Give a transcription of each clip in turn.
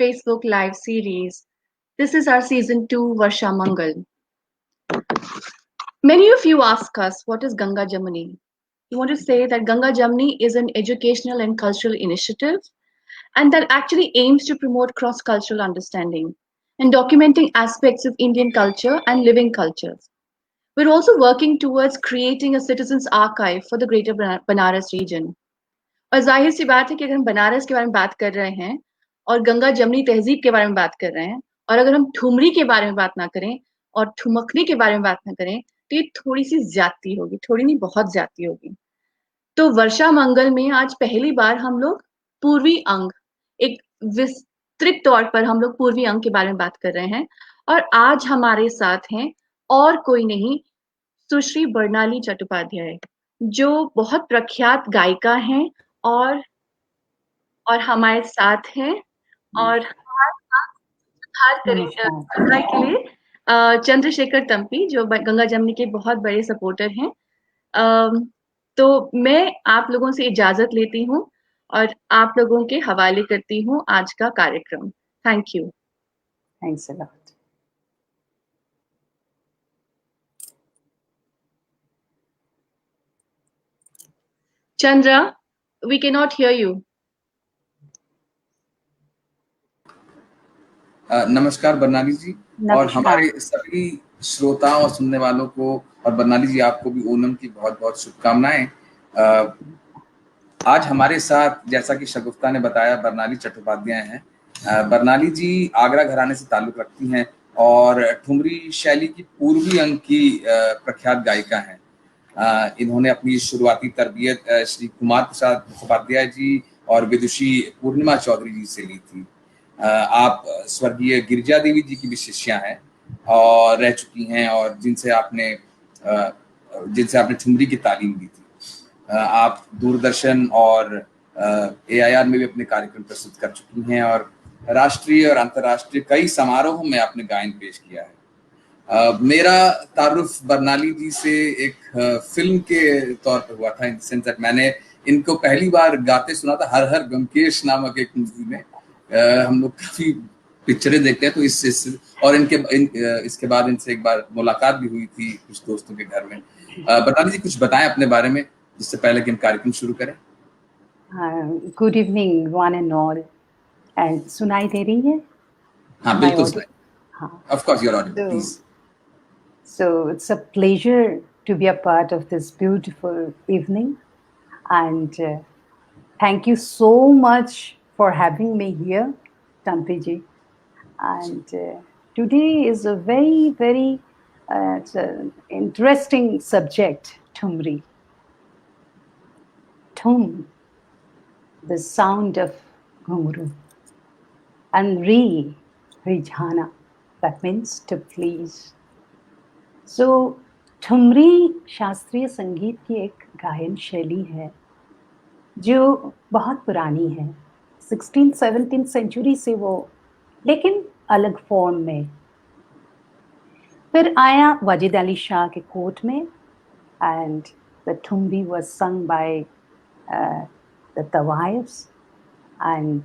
Facebook Live series. This is our season 2, Varsha Mangal. Many of you ask us, what is Ganga Jamuni? We want to say that Ganga Jamuni is an educational and cultural initiative, and that actually aims to promote cross cultural understanding and documenting aspects of Indian culture and living cultures. We're also working towards creating a citizens archive for the greater Banaras region. और जाहिर सी बात है कि अगर हम बनारस के बारे में बात कर रहे हैं और गंगा जमनी तहजीब के बारे में बात कर रहे हैं और अगर हम ठुमरी के बारे में बात ना करें और ठुमकनी के बारे में बात ना करें तो ये थोड़ी सी ज्यादती होगी, थोड़ी नहीं बहुत ज्यादती होगी। तो वर्षा मंगल में आज पहली बार हम लोग पूर्वी अंग, एक विस्तृत तौर पर हम लोग पूर्वी अंग के बारे में बात कर रहे हैं। और आज हमारे साथ हैं और कोई नहीं, सुश्री बर्नाली चट्टोपाध्याय, जो बहुत प्रख्यात गायिका हैं और हमारे साथ हैं। और सुधार के लिए चंद्रशेखर तंपी, जो गंगा जमनी के बहुत बड़े सपोर्टर हैं। तो मैं आप लोगों से इजाजत लेती हूँ और आप लोगों के हवाले करती हूँ आज का कार्यक्रम। Thank you. Thanks a lot. Chandra, we cannot hear you. नमस्कार बर्नाली जी, और हमारे सभी श्रोताओं और सुनने वालों को, और बर्नाली जी आपको भी ओणम की बहुत बहुत शुभकामनाएं। आज हमारे साथ, जैसा कि शगुफ्ता ने बताया, बर्नाली चट्टोपाध्याय हैं। बर्नाली जी आगरा घराने से ताल्लुक रखती हैं और ठुमरी शैली की पूर्वी अंग की प्रख्यात गायिका हैं। इन्होंने अपनी शुरुआती तरबियत श्री कुमार प्रसाद मुखोपाध्याय जी और विदुषी पूर्णिमा चौधरी जी से ली थी। आप स्वर्गीय गिरिजा देवी जी की भी शिष्या हैं और रह चुकी हैं, और जिनसे आपने ठुमरी की तालीम ली थी। आप दूरदर्शन और AIR में भी अपने कार्यक्रम प्रस्तुत कर चुकी हैं और राष्ट्रीय और अंतर्राष्ट्रीय कई समारोहों में आपने गायन पेश किया है। मेरा तारुफ बर्नाली जी से एक फिल्म के तौर पर हुआ था, इन सेंस दैट मैंने इनको पहली बार गाते सुना था हर हर गमकेश नामक एक मूवी में। हम लोग काफी पिक्चरें देखते हैं, तो इसके बाद इनसे एक बार मुलाकात भी हुई थी कुछ दोस्तों के घर में। बर्नाली जी कुछ बताएं अपने बारे में, जिससे पहले कि हम कार्यक्रम शुरू करें। Good evening one and all. And सुनाई दे रही है? हाँ बिल्कुल सुनाई। Of course you're audible, please. So it's a pleasure to be a part of this beautiful evening, and thank you so much for having me here, Tampi ji. And today is a very, very it's an interesting subject, Thumri. Thum, the sound of ghungru, and rijhana, that means to please. So thumri शास्त्रीय संगीत की एक गायन शैली है जो बहुत पुरानी है, 16th-17th सेंचुरी से वो, लेकिन अलग फॉर्म में। फिर आया वाजिद अली शाह के कोर्ट में, and the thumri was sung by the tawaifs and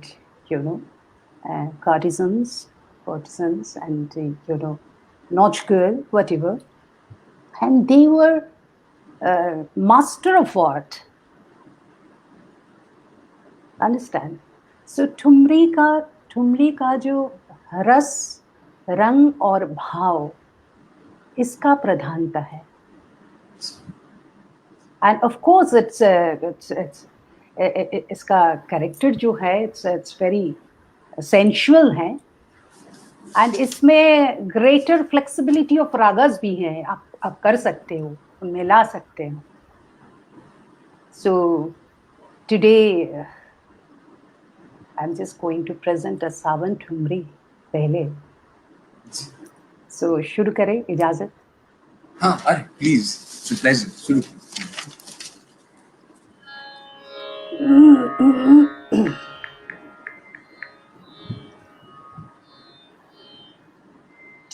courtesans and nautch girl, whatever, and they were master of art. Understand? So thumri का जो रस, रंग और भाव, इसका प्रधानता है। And of course it's इसका कैरेक्टर जो है it's very sensual है, एंड इसमें ग्रेटर फ्लेक्सिबिलिटी ऑफ रागस भी है, आप कर सकते हो, उनमें ला सकते हो। So today I am just going to present a Sawan thumri पहले। सो शुरू करें, इजाजत? हाँ, अरे प्लीज, शुरू।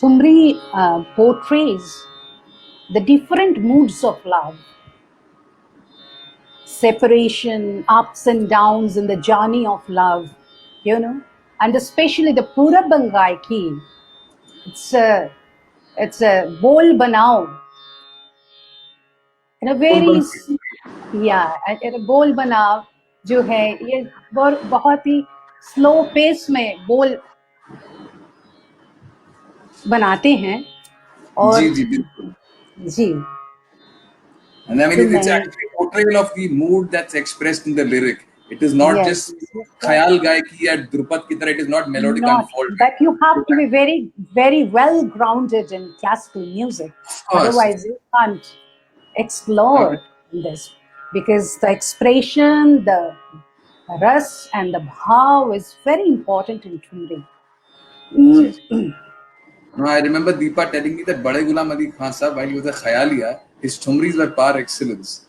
Thumri portrays the different moods of love, separation, ups and downs in the journey of love, and especially the Purab Gaiki. It's a bol banao. In a very बोल बनाव जो है ये बहुत ही स्लो पेस में बोल बनाते हैं और जी जी बिल्कुल जी And I mean, तो it's मैं actually a portrayal of the mood that's expressed in the lyric. It is not yes, just yes, khayal gaiki या drupad की तरह. It is not melodic not, unfolding. but you have to be very well grounded in classical music, Of course. otherwise you can't explore this, because the expression, the ras and the bhav is very important in Thumri. No, I remember Deepa telling me that Bade Ghulam Ali Khan Sahab, while he was a khayaliya, his thumris were par excellence.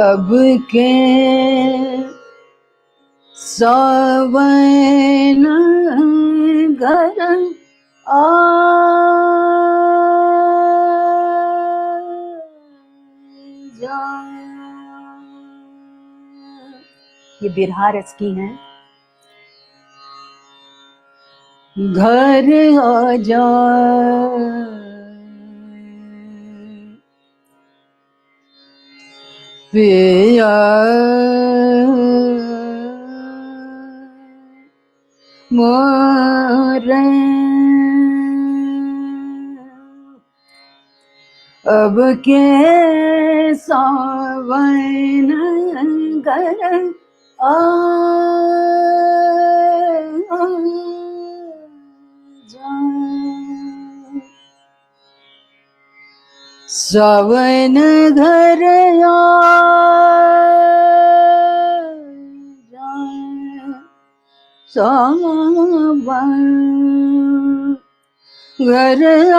अब के सावन गरम आ जाए। ये बिरहा रस की हैं। घर आ जाए पिया मोरे अब के सावन गरम आ जाए। सावन घर आ जाए। सावन घर आ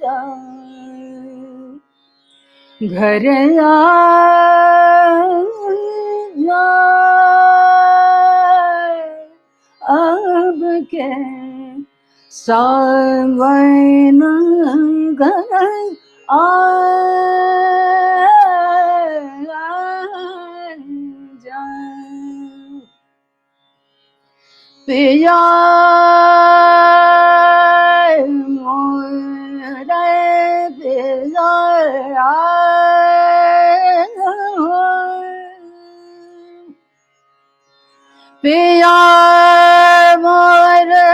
जाए। घर आ जाए अब के सावन घर आ जाए। पिया मोरे पिया पिया मोरे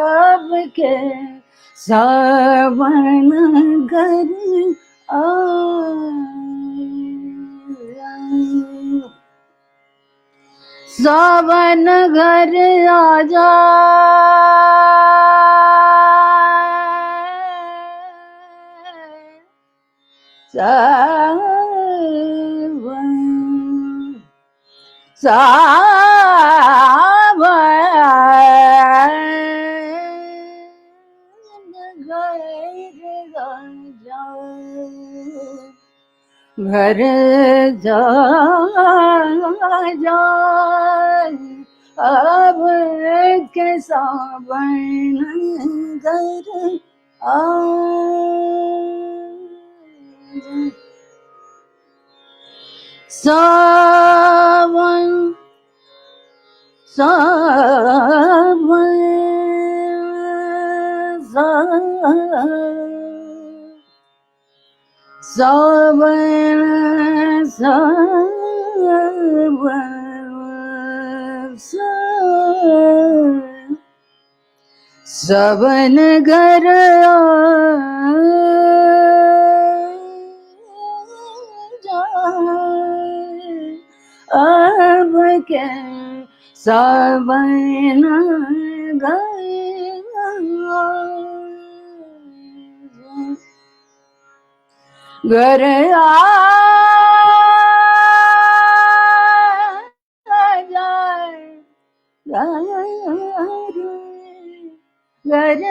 अब के सावन घर आ जाए। सावन घर आ जाए। सावन घर जा अब के सावन घर आ सावन सावन सावन सावन सावन घर अब के सावन घर आ जाए घर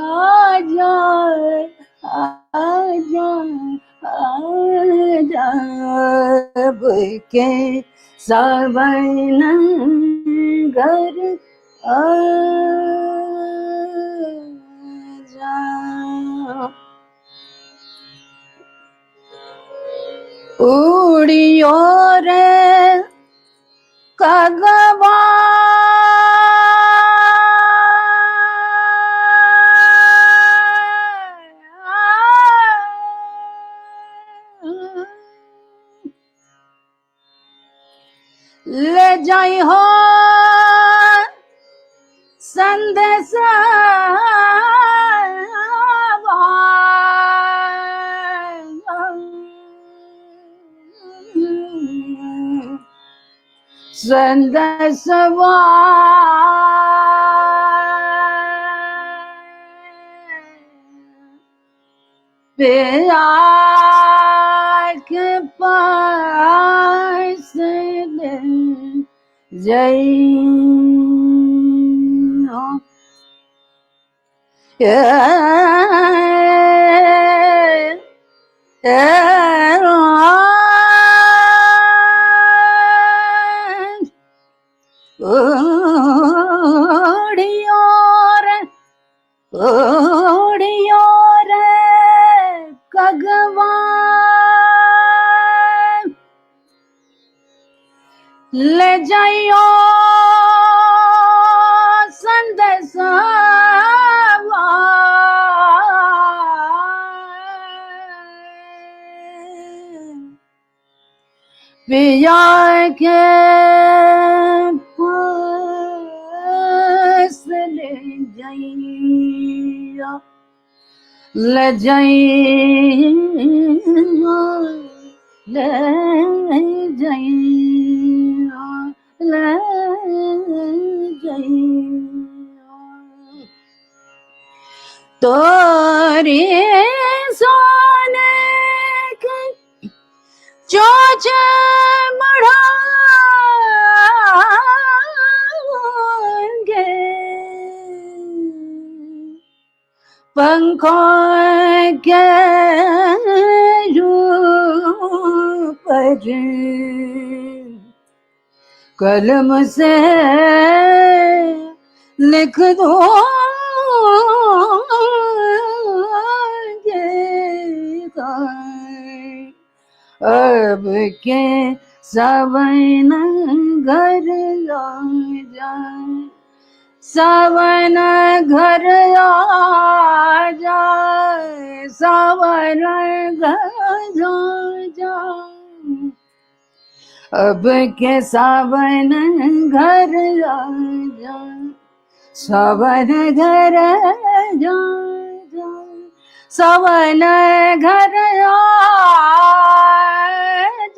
आ जाए अब के सावन घर आ जाए उड़ियो रे कगवा ले जाई हो संदेश संदेशवा प्यार के पास ले जइयो ओडियो रे कगवान ले जाइयो संदेशवा पिया के पास ले जाइयो ले जाइयो ले जाइयो ले जाइयो तोरी सोने के चोच मढ़ाएंगे पंखों के ऊपर कलम से लिख दो अब के सावन घर आ जाए सावन घर आ जाए सावन घर आ जाए अब के सावन घर आ जाए सावन घर आ जाए सावन घर आ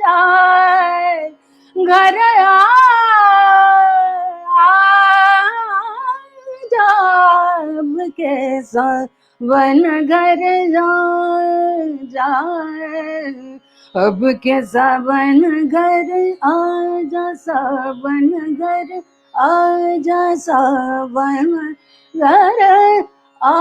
जाए घर आ जब के सावन घर जाए अब के सावन घर आ जा सावन घर आ जा सावन घर आ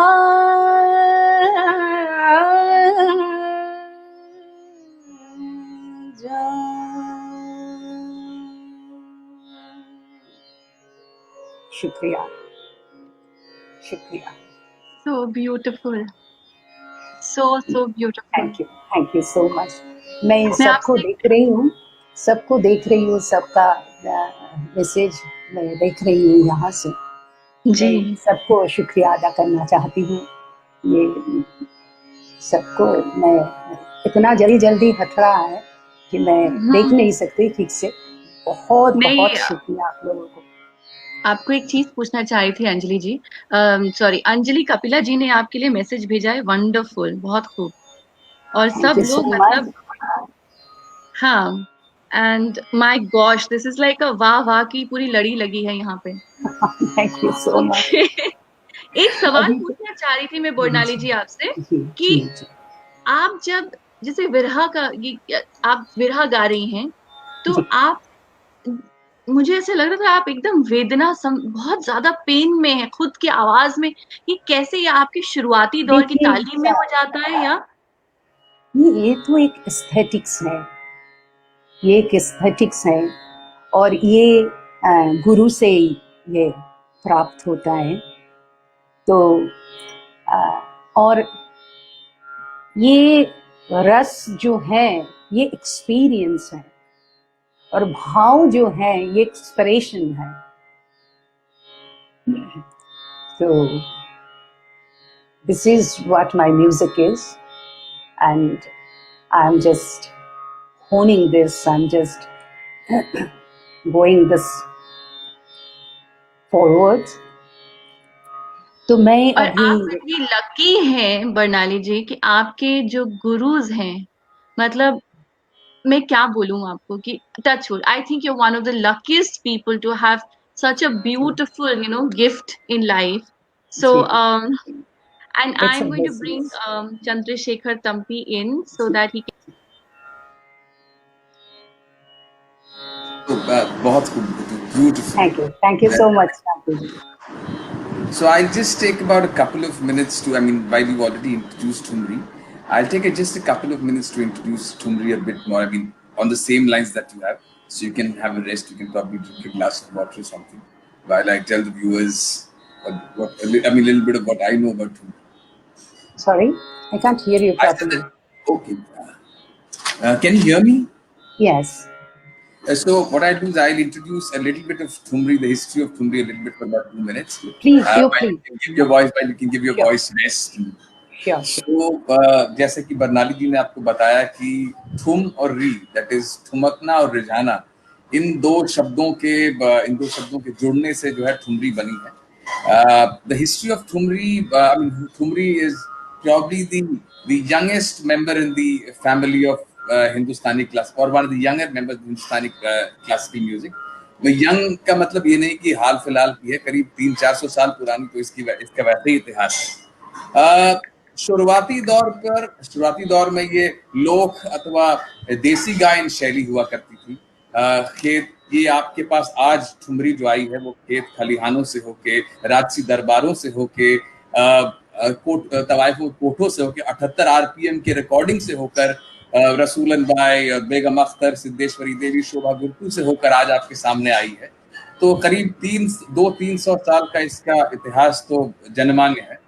शुक्रिया, शुक्रिया। So beautiful. So beautiful. Thank you so much. मैं मैं सबको आपसे देख रही हूँ, सबका मैसेज मैं देख रही हूँ यहाँ से। जी मैं सबको शुक्रिया अदा करना चाहती हूँ। ये सबको मैं इतना जल्दी हट रहा है कि मैं देख नहीं सकती ठीक से। बहुत नहीं, शुक्रिया आप लोगों को। आपको एक चीज पूछना चाह रही थी अंजलि जी। सॉरी, अंजलि कपिला जी ने आपके लिए मैसेज भेजा है, वंडरफुल, बहुत खूब। और थैंक सब यू सो लोग मच। मतलब, हाँ, and my gosh, this is like अ वाह वाह की पूरी लड़ी लगी है यहाँ पे। Thank you so much. Okay. एक सवाल अभी तो पूछना चाह रही थी मैं बरनाली जी आपसे जी कि जी। आप जब जैसे विरहा का आप विरहा गा रही हैं, तो जी आप, मुझे ऐसे लग रहा था आप एकदम बहुत ज्यादा पेन में है खुद की आवाज में। ये कैसे, ये आपकी शुरुआती दौर की देखिए, तालीम में हो जाता है या? ये तो एक एस्थेटिक्स है, ये एक एस्थेटिक्स है, और ये गुरु से ये प्राप्त होता है। तो और ये रस जो है ये एक्सपीरियंस है, और भाव जो है ये एक्सप्रेशन है। तो this is what my music is, and I am just honing this, I'm just going this forward. तो मैं और अभी आप इतनी लकी हैं बरनाली जी कि आपके जो गुरुज हैं, मतलब मैं क्या बोलूं आपको कि touchwood, I think you are one of the luckiest people to have such a beautiful, gift in life. So जी, and it's a I'm going to blessing. bring Chandrasekhar Tampi in so that he can. तो बहुत beautiful. Thank you so much, Thank you. So I'll just take about a couple of minutes to, I mean, while you've already introduced Thumri, I'll take just a couple of minutes to introduce Thumri a bit more. I mean, on the same lines that you have, so you can have a rest. You can probably drink a glass of water or something, while I tell the viewers a little bit of what I know about Thumri. Sorry, I can't hear you I said properly. that, okay. Can you hear me? Yes, So what I'll do is I'll introduce a little bit of Thumri, the history of Thumri, a little bit for about 2 minutes. please do, While please. you can give your voice, while you can give your Sure. voice rest. Sure. So जैसे कि बरनाली जी ने आपको बताया कि थुम और री, that is थुमकना और रिझाना, इन दो शब्दों के जुड़ने से जो है ठुमरी बनी है। The history of thumri, I mean thumri is probably the youngest member in the family of Hindustani classical, or one of the younger members of Hindustani classical music. Young का मतलब ये नहीं कि हाल फिलहाल की है, करीब 300-400 साल पुरानी, तो इसका वैसे ही इतिहास है। शुरुआती दौर में ये लोक अथवा देसी गायन शैली हुआ करती थी। खेत, ये आपके पास आज ठुमरी जो आई है वो खेत खलिहानों से होके, राजसी दरबारों से होके, तवाइफों कोठों से होके, 78 आरपीएम के रिकॉर्डिंग से होकर, रसूलन बाई और बेगम अख्तर, सिद्धेश्वरी देवी, शोभा गुरतू से होकर आज आपके सामने आई है। तो करीब 300 साल का इसका इतिहास तो जनमान्य है।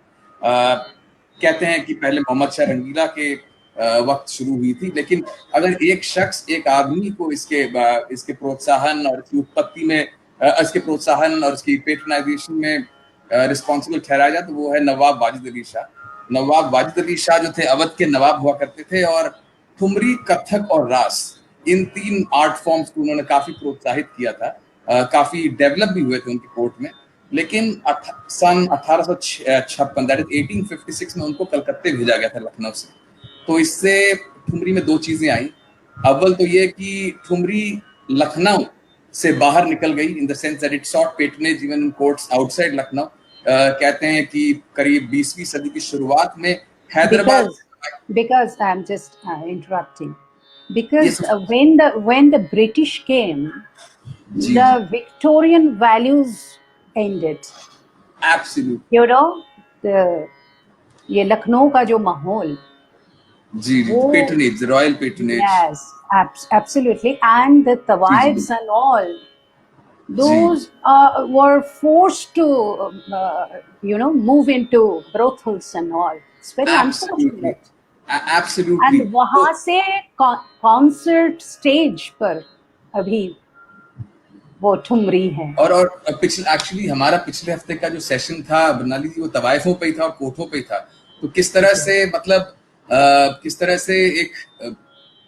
कहते हैं कि पहले मोहम्मद शाह रंगीला के वक्त शुरू हुई थी, लेकिन अगर एक शख्स, एक आदमी को इसके प्रोत्साहन और इसकी उत्पत्ति में, इसके प्रोत्साहन और इसकी पेट्रोनाइजेशन में रिस्पॉन्सिबल ठहराया जाए तो वो है नवाब वाजिद अली शाह। नवाब वाजिद अली शाह जो थे अवध के नवाब हुआ करते थे, और ठुमरी, कथक और रास, इन 3 आर्ट फॉर्म्स को उन्होंने काफी प्रोत्साहित किया था। काफी डेवलप भी हुए थे उनकी कोर्ट में। लेकिन सन 1856, दैट इज 1856 में उनको कलकत्ते भेजा गया था, लखनऊ से। तो इससे ठुमरी में 2 चीजें आई। अव्वल तो ये कि ठुमरी लखनऊ से बाहर निकल गई, in the sense that it sought patronage even in courts outside Lucknow. कहते हैं कि करीब 20वीं सदी की शुरुआत में Hyderabad, because I'm just interrupting, because Yes. when the British came, जी, the Victorian values ended. Absolutely, You know, ये लखनऊ का जो माहौल, जी, patronage, royal patronage. yes, absolutely, and the जी, जी, tawaifs and all, those were forced to, move into brothels and all. It's very absolutely, unfortunate. Absolutely. And वहां से concert stage पर अभी वो ठुमरी है। और पिछले एक्चुअली हमारा पिछले हफ्ते का जो सेशन था बरनाली जी, वो तवाइफों पे ही था और कोठों पे ही था। तो किस तरह से मतलब किस तरह से एक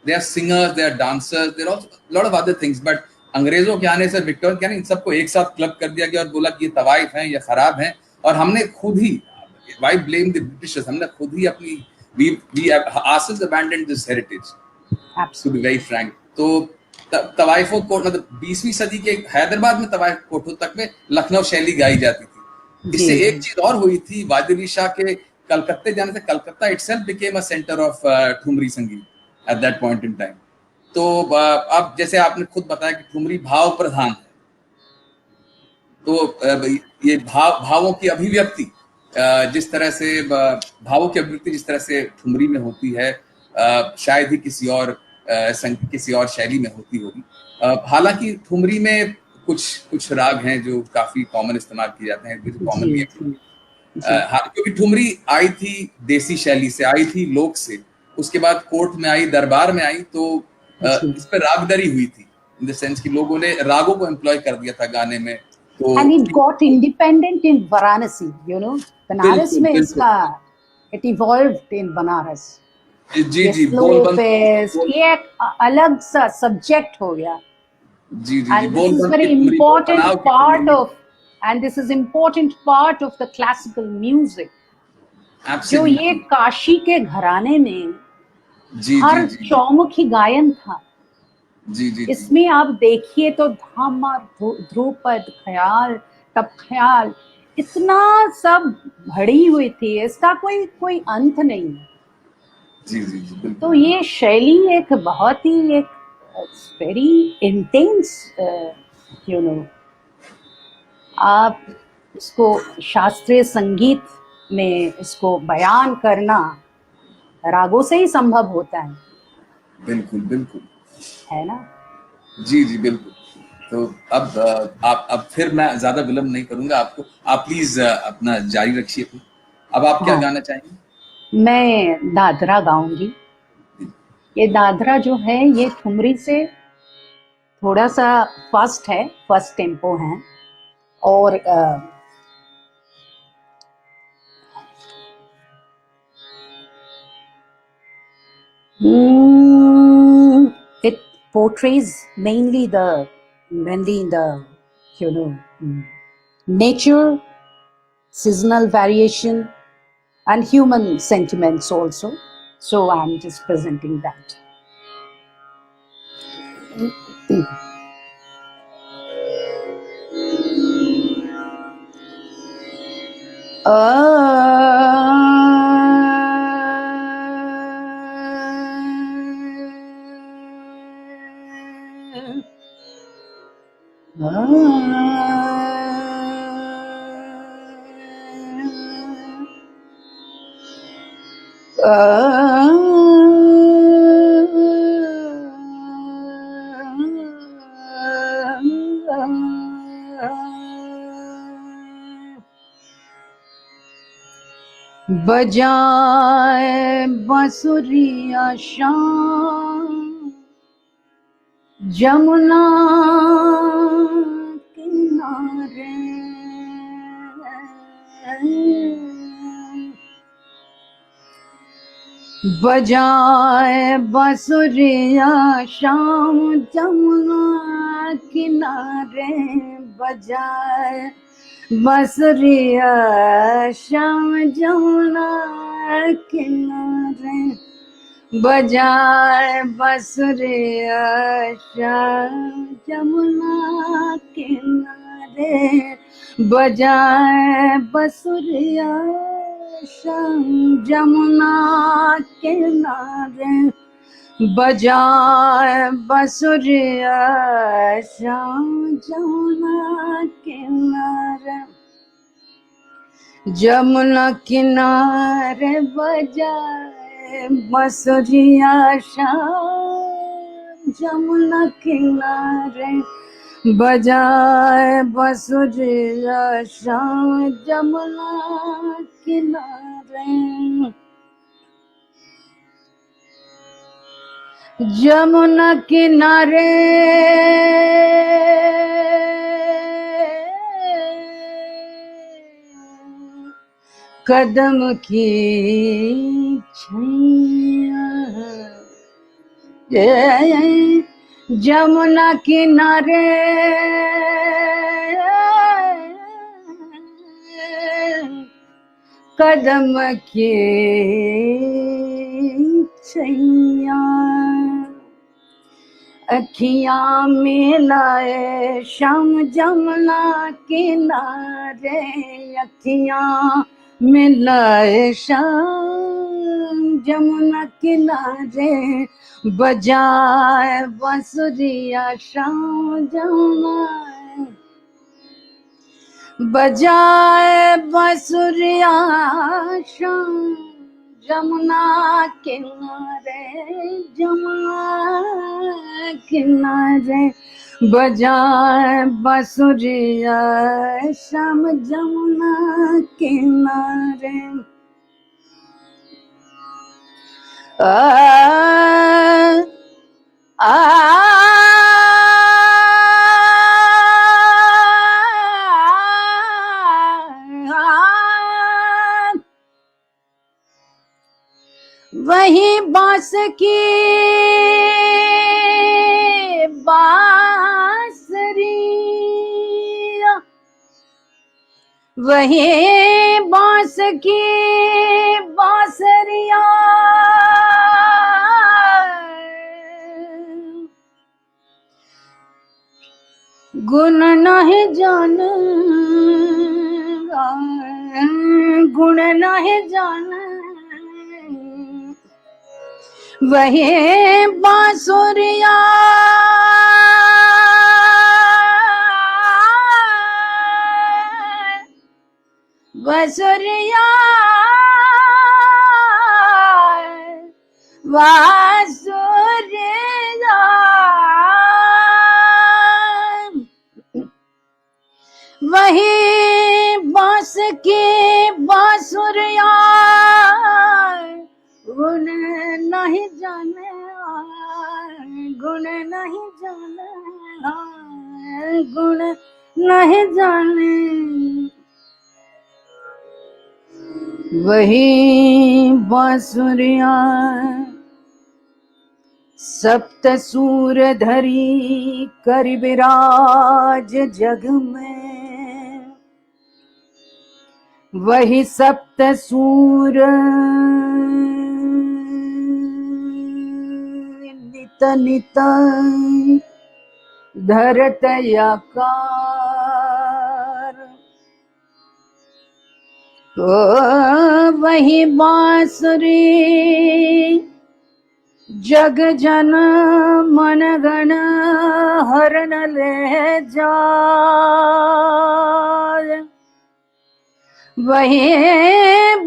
they are singers, they are dancers, there are lot of other things, but अंग्रेजों के आने से, विक्टोरिया के आने, इन सबको एक साथ क्लब कर दिया गया और बोला कि ये तवाइफ हैं, ये खराब हैं। और हमने खुद ही, व्हाई ब्लेम द ब्रिटिशर्स, हमने खुद ही अपनी we ourselves abandoned this heritage, to be very frank। तो तवाइफों को मतलब 20वीं सदी के हैदराबाद में तवाइफ कोठों तक में लखनऊ शैली गाई जाती थी। इससे एक चीज और हुई थी, वादिली शाह के कलकत्ते जाने से Calcutta itself became a center of thumri संगीत at that point in time। तो अब जैसे आपने खुद बताया कि ठुमरी भाव प्रधान है, तो ये भावों की अभिव्यक्ति जिस तरह से भावों की अभिव्यक्ति जिस तरह से ठुमरी में होती है, शायद ही किसी और शैली में होती होगी। हालांकि ठुमरी में कुछ राग हैं जो काफी कॉमन इस्तेमाल किए जाते हैं, कॉमनली, क्योंकि ठुमरी आई थी देसी शैली से, आई थी लोक से, उसके बाद कोर्ट में आई, दरबार में आई, तो इस पर रागदरी हुई थी, इन द सेंस कि लोगों ने रागों को एम्प्लॉय कर दिया था गाने में। तो and it got independent in Varanasi, Banaras में इसका it evolved in बनारस। जी ये एक अलग सा सब्जेक्ट हो गया। जी and this is very important part of, and this is important part of the classical music। जो ये काशी के घराने में हर चौमुखी गायन था। जी इसमें आप देखिए तो धामा, ध्रुपद, ख्याल, तब ख्याल, इतना सब भरी हुई थी, इसका कोई अंत नहीं है। जी तो ये शैली एक बहुत ही एक वेरी इंटेंस, आप इसको शास्त्रीय संगीत में इसको बयान करना रागों से ही संभव होता है। बिल्कुल है ना? जी बिल्कुल। तो अब फिर मैं ज्यादा विलंब नहीं करूंगा आपको, आप प्लीज अपना जारी रखिए। अब आप क्या गाना चाहेंगे? मैं दादरा गाऊंगी। ये दादरा जो है ये ठुमरी से थोड़ा सा फास्ट है, फर्स्ट टेम्पो है, और it portrays mainly the nature, seasonal variation, and human sentiments also. So I'm just presenting that. बजाए बांसुरिया शाम जमुना किनारे, बजाए बांसुरिया शाम जमुना किनारे, बजाए बांसुरिया शाम जमुना किनारे, बजाए बांसुरिया शाम जमुना किनारे, बजाए बांसुरिया शाम जमुना किनारे, बजाए बांसुरिया शाम जमुना किनारे, जमुना किनारे बजाए बांसुरिया शाम जमुना किनारे, बजाए बांसुरिया शाम जमुना किनारे, जमुना किनारे कदम की छैया, जमुना किनारे कदम की छैया, अखियां मिलाए शाम जमुना किनारे, अखियां मिलाए शाम जमुना किनारे, बजाए बांसुरिया शाम जमुना, बजाए बांसुरिया शाम जमुना किनारे, जमुना किनारे, बजाए बांसुरिया शाम जमुना किनारे। वही बांस की बांसुरी, वही बांस की बांसुरिया, गुण नहीं जाने, गुण नहीं जाने, वही बांसुरिया बांसुरिया बांसुरिया, वही बांस की बांसुरिया, गुण नहीं जाने, गुण नहीं जाने, गुण नहीं जाने, वही बांसुरिया सप्त सूर धरी कर विराज जग में, वही सप्त सूर नित नित धरत आकार, वही बांसुरी जग जन मन गण हरण ले जाए, वही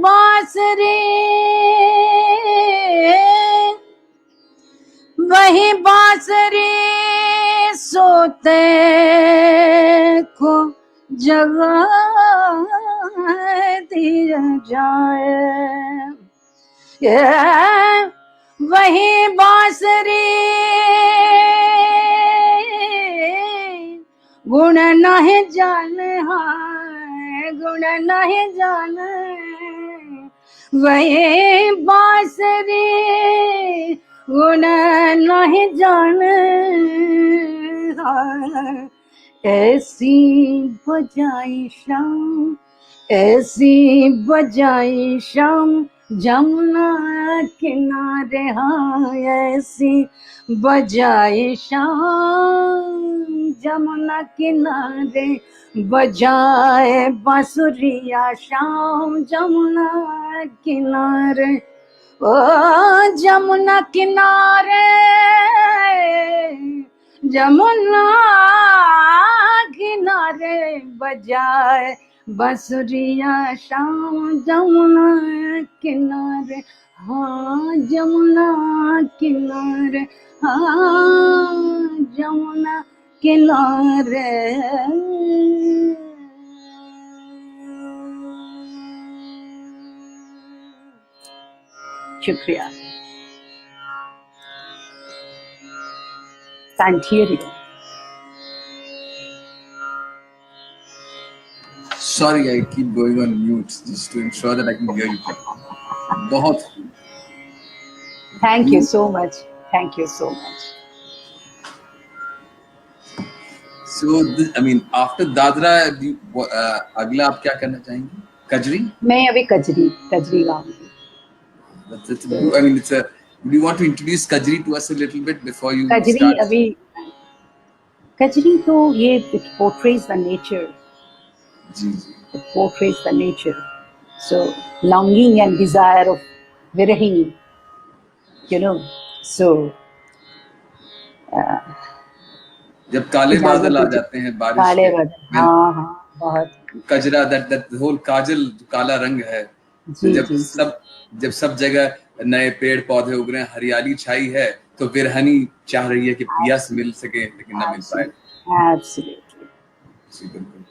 बांसुरी, वही बांसुरी सोते को जगा दिया जाए, वही बांसुरी गुण नहीं जाने, हाँ गुण नहीं जाने, वही बांसुरी गुण नहीं जाने, हाँ ऐसी बजाई शाम, ऐसी बजाई शाम जमुना किनारे, हाँ ऐसी बजाई शाम जमुना किनारे, बजाए बांसुरिया शाम जमुना किनारे, ओ जमुना किनारे, जमुना किनारे, बजाए बांसुरिया शाम जमुना किनारे, हाँ जमुना किनारे, हाँ जमुना किनारे शुक्रिया। Can't hear you. Sorry, I keep going on mute just to ensure that I can hear you. बहुत Thank you so much. Thank you so much. So I mean, after Dadra, अगला आप क्या करना चाहेंगे? कजरी? मैं अभी Kajri गाऊंगी। I mean, it's a. Do you want to introduce Kajri to us a little bit before you Kajri start? अभी कजरी तो ये it portrays the nature. Ji ji. It portrays the nature. So longing and desire of virahini, you know. So जब काले बादल आ जाते हैं बारिश काले के, बादल, हाँ बहुत कजरा that whole काजल जो काला रंग है, तो जब सब जगह नए पेड़ पौधे उग रहे हैं, हरियाली छाई है, तो विरहनी चाह रही है कि पियास मिल सके लेकिन ना मिल पाए। Absolutely. जी बिल्कुल।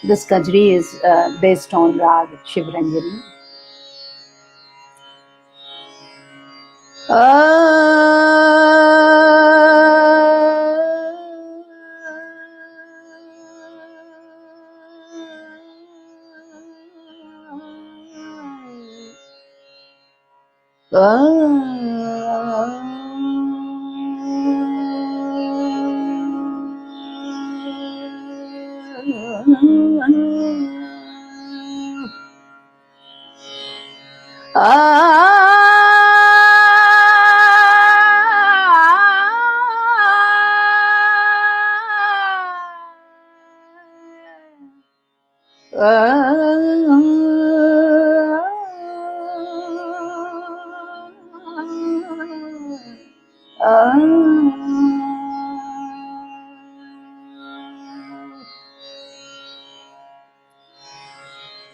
This Kajri is based on Rag Shivranjani.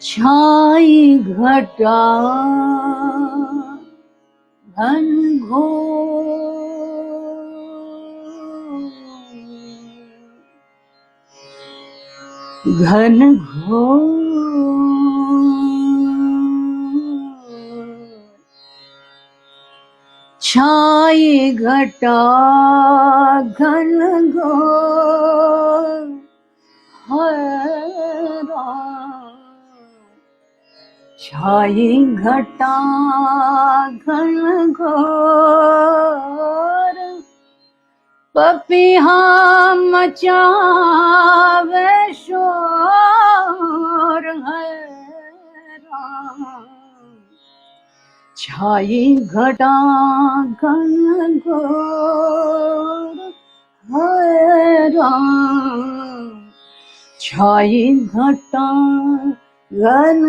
छाई घटा घन घोर छाई घटा घन घोर छाई घटा घन घोर पपिहा मचावे शोर छाई घटा घन घोर छाई घटा घन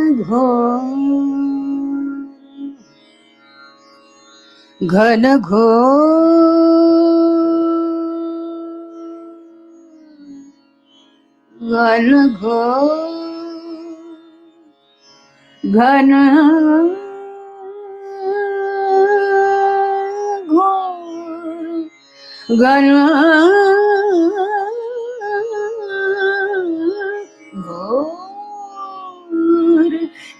घन घोर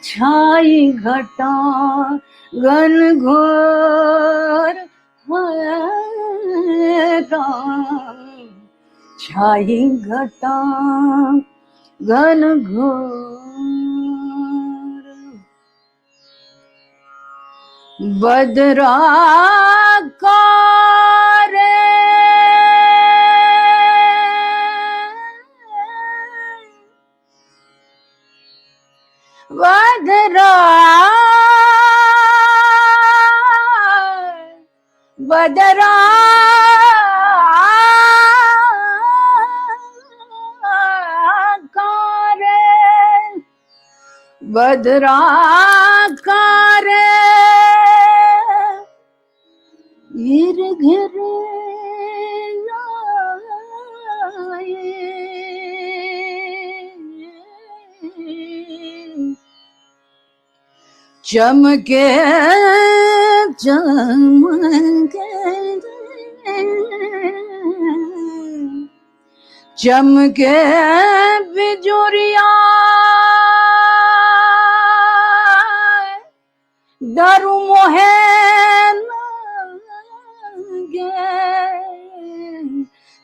छाई घटा घन घोर छाई घटा घन घोर बदरा करे बदरा बदरा बदरा कारे गिर गिर चमके चमके चमके बिजुरिया दारू मोहे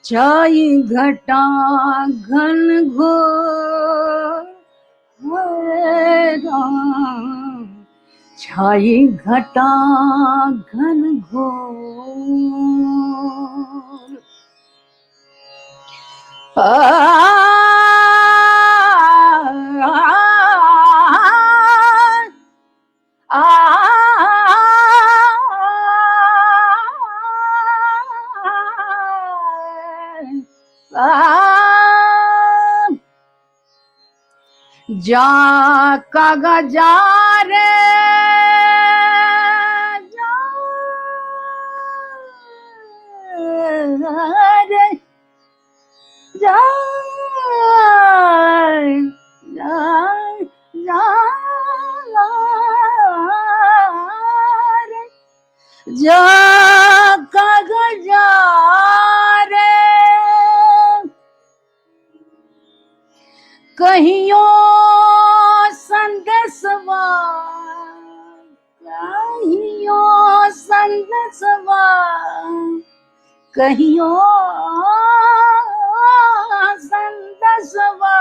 छाई घटा घन घोर छाई घटा घन घोर जा कागा जा रे जा जा कागा जा रे कहियो संदेशवा कहियो संदेशवा कहियो संदेशवा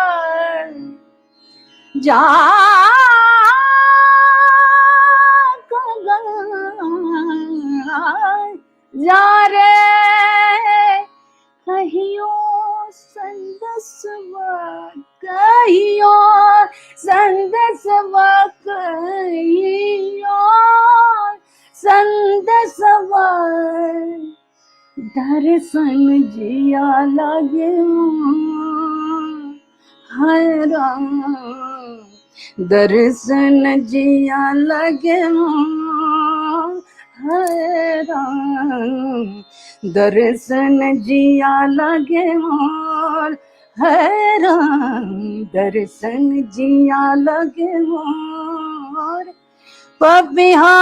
जा जा रे कहियो संदेशवा कहियो संदेशवा कहियो संदेशवा दर्शन जिया लगे हैरान दर्शन जिया लगे हैरान दर्शन जिया लगे मोर हैरान दर्शन जिया लगे मोर पपिहा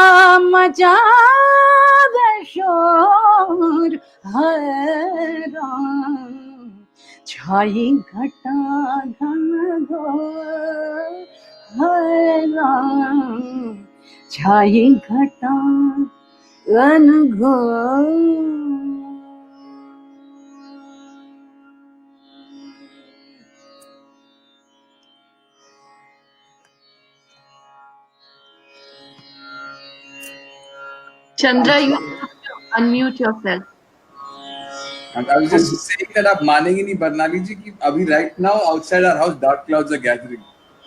मचावे शोर हैरान छाई घटा घन घोर हैरान छाई घटा घन घोर Chandra, you have to unmute yourself. And I was just saying that आप मानेंगे नहीं बरनाली जी कि अभी right now outside our house dark clouds are gathering.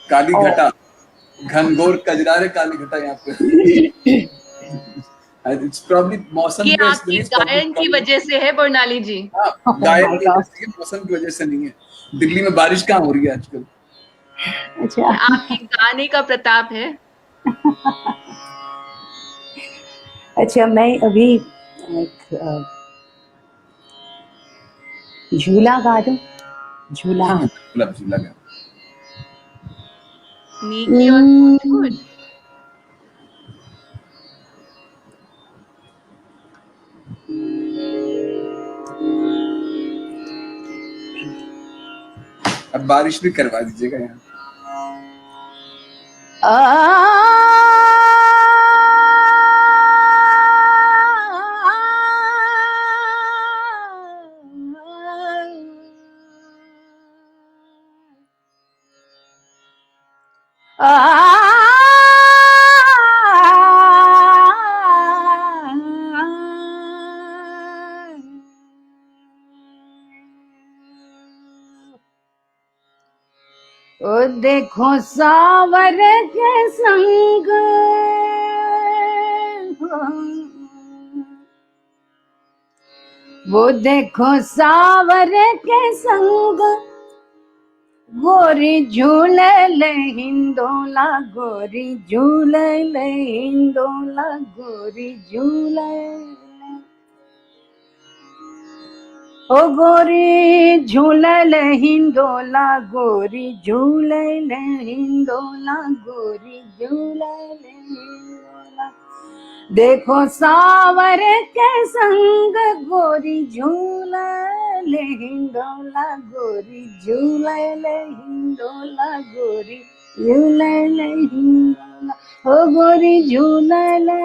काली घटा घनघोर कजरारे काली घटा यहाँ पे. And it's probably मौसम ये के आपकी गायन की वजह से है बरनाली जी. हाँ, गायन की वजह से, मौसम की वजह से नहीं है. दिल्ली में बारिश कहाँ हो रही है आजकल? अच्छा आपके गाने का प्रताप है. अच्छा मैं अभी एक झूला गा दूं झूला हाँ मतलब झूला गा. नीकी और कुछ अब बारिश भी करवा दीजिएगा यहाँ. ओ देखो सावर के संग, वो देखो सावर के संग, गोरी झूले ले हिंदोला, गोरी झूले ले हिंदोला, गोरी झूले ले। ओ गोरी झूले ले हिंदोला, गोरी झूले ले हिंदोला, गोरी झूले ले हिंदोला। देखो सावर के संग, गोरी झूले ले हिंदोला, गोरी झूले ले हिंदोला, गोरी झूले ले हिंदोला। ओ गोरी झूले ले,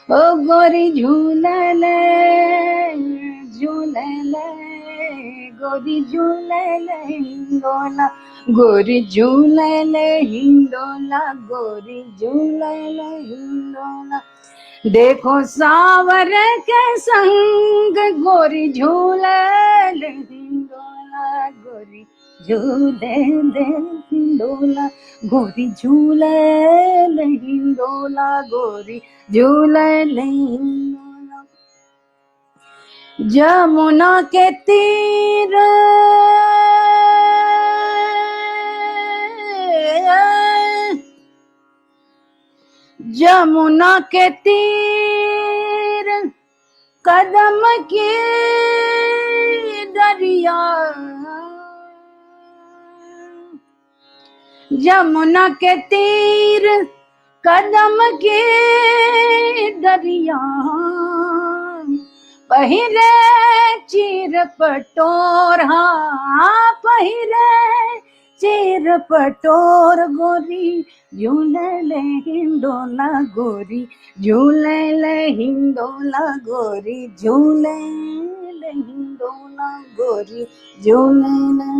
ओ गोरी झूले ले, झूले ले, गोरी झूले ले हिंदोला, गोरी झूले ले हिंदोला, गोरी झूले ले हिंदोला। देखो सावर के संग, गोरी झूले ले हिंदोला, गोरी झूले ले हिंदोला, गोरी झूले ले हिंदोला, गोरी झूले ले हिंदोला। जमुना के तीर, जमुना के तीर, कदम की दरिया, जमुना के तीर, कदम की दरिया। पहिरे चीर पटोर, हाँ पहिरे चीर पटोर, गोरी झूले ले हिंदोला, गोरी झूले ले हिंदोला, गोरी झूले ले हिंदोला, गोरी झूले ले।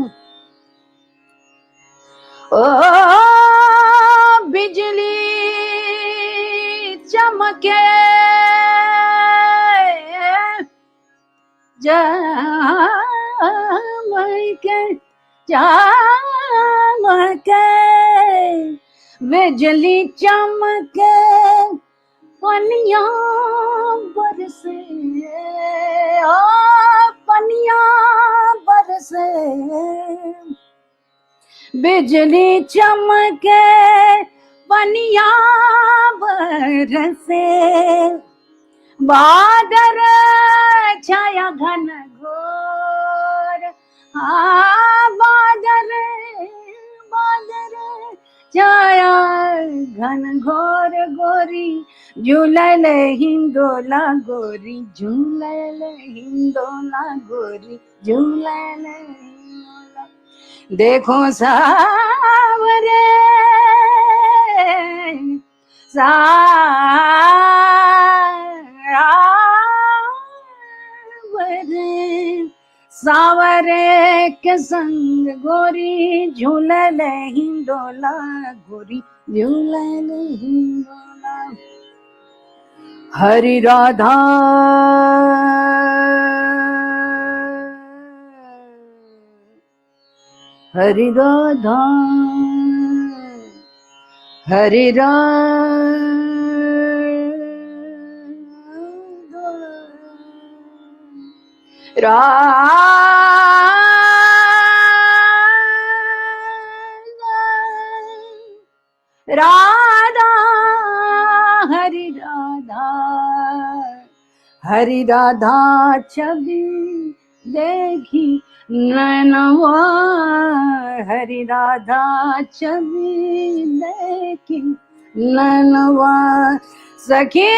ओ बिजली चमके, चमके, चमके, बिजली चमके, पनिया बरसे, ओ पनिया बरसे। बिजली चमके, पनिया बरसे, बादल छाया घन घोर, हाँ बादल, बादल छाया घन घोर, गोरी झूले ले हिंदोला, गोरी झूले ले हिंदोला, गोरी झूले ले हिंदोला। देखो सावरे, सावरे, सावरे के संग, गोरी झूले ले हिंदोला, गोरी झूले ले हिंदोला। हरि राधा, हरि राधा, हरि राधा, राधा, हरि राधा, हरि राधा छवि देखी नैनवा, हरि राधा छवि देखी नैनवा। सखी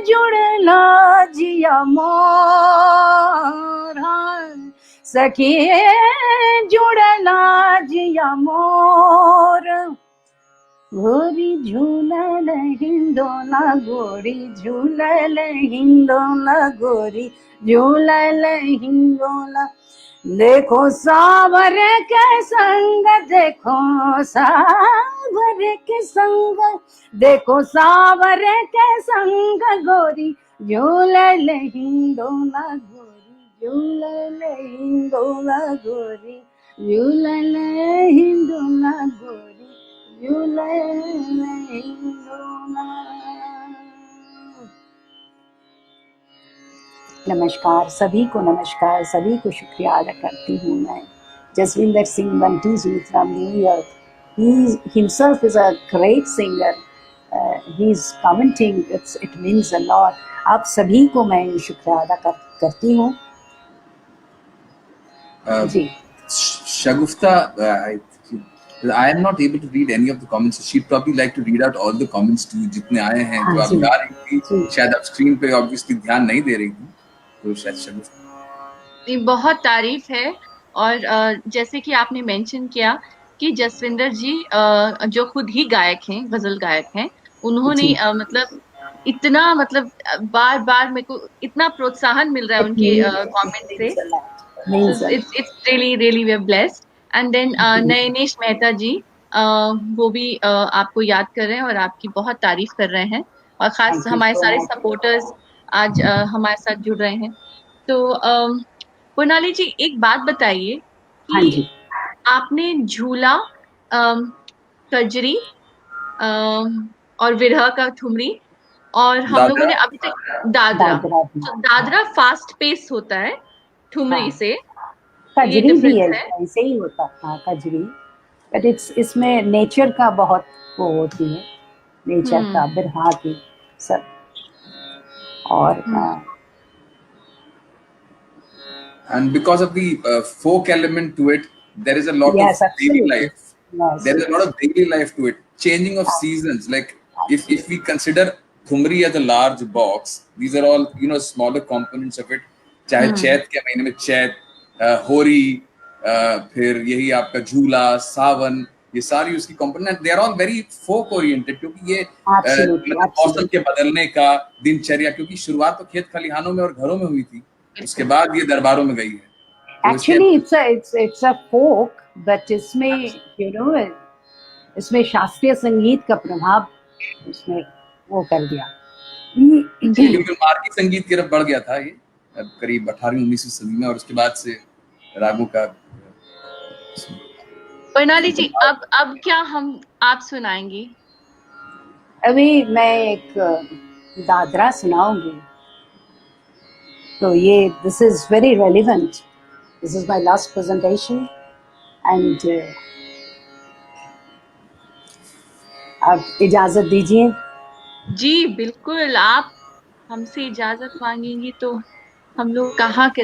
जुड़ला जिया मोरा, सखी जुड़ला जिया मोर, गोरी झूले ले हिंदोला, गोरी झूले ले हिंदोला, गोरी झूले ले हिंदोला। देखो सावर के संग, देखो सावर के संग, देखो सावर के संग, गोरी झूले ले हिंदोला, गोरी Yulele hindola gori, yulele hindola gori, yulele hindola. नमस्कार सभी को, नमस्कार सभी को, शुक्रिया अदा करती हूँ मैं Jaswinder Singh Bunty ji from New York. He himself is a great singer. He is commenting. It means a lot. आप सभी को मैं शुक्रिया अदा करती हूँ. जी. Shagufta, I am not able to read any of the comments. She'd probably like to read out all the comments too, जितने आए हैं. जो आप गा रही थी, शायद आप स्क्रीन पे obviously ध्यान नहीं दे रही थी, तो शायद शगुफ्ता. बहुत तारीफ है. और जैसे कि आपने मेंशन किया कि जसविंदर जी जो खुद ही गायक हैं, गजल गायक हैं, उन्होंने मतलब इतना मतलब बार बार मेरे को इतना प्रोत्साहन मिल रहा है उनके कमेंट से. It's really we are blessed. And then नयनेश Mehta जी वो भी आपको याद कर रहे हैं और आपकी बहुत तारीफ कर रहे हैं, और खास हमारे सारे सपोर्टर्स आज हमारे साथ जुड़ रहे हैं. तो पुनाली जी एक बात बताइए कि आपने झूला, कजरी और विरह का ठुमरी, और हम लोगों ने अभी तक दादरा फास्ट पेस होता है ठुमरी से. कजरी भी ऐसे ही होता था कजरी, बट इसमें नेचर का बहुत वो होती है, नेचर का, बिरहा की सब. और and because of the folk element to it, there is a lot of daily life. There is a lot of daily life to it, changing of seasons. Like if we consider Thumri as a large box, these are all smaller components of it. चाहे चैत के महीने में चैत, होरी, फिर यही आपका झूला, सावन, ये सारी उसकी component, they are all very folk oriented, क्योंकि ये मौसम के बदलने का, दिनचर्या, क्योंकि शुरुआत तो खेत खलिहानों में और घरों में हुई थी, उसके बाद ये दरबारों में गई है. Actually it's a folk, but इसमें इसमें शास्त्रीय संगीत का प्रभाव उसमें वो कर दिया. क्योंकि मार्गी संगीत की तरफ बढ़ गया था ये करीब 18वीं-19वीं सदी में, और उसके बाद से रागों का. प्रणाली जी अब क्या आप सुनाएंगी? अभी मैं एक दादरा सुनाऊंगी. तो ये this is very relevant. This is my last presentation and आप इजाजत दीजिए. जी बिल्कुल, आप हमसे इजाजत मांगेंगी तो हम लोग कहाँ के.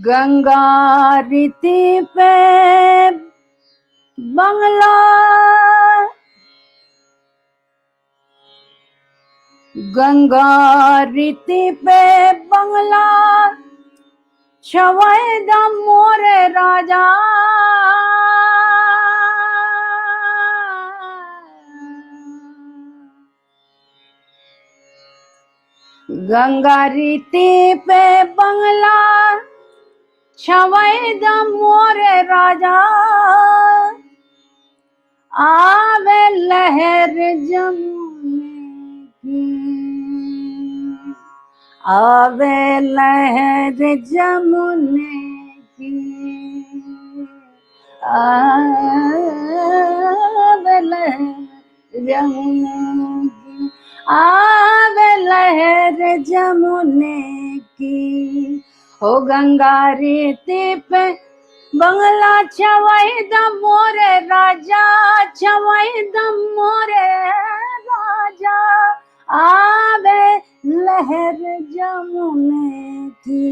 गंगा रीति पे बंगला, गंगा रीति पे बंगला, छवैदा मोरे राजा, गंगा रीति पे बंगला, छवैदा मोरे राजा, आवे लहर जमुने की, आवे लहर जमुने की, आवे लहर जमुने की, आवे लहर जमुने की. हो गंगा रीति पे बंगला, छवैदा मोरे राजा, छवैदा मोरे राजा, आवे लहर जमुने की,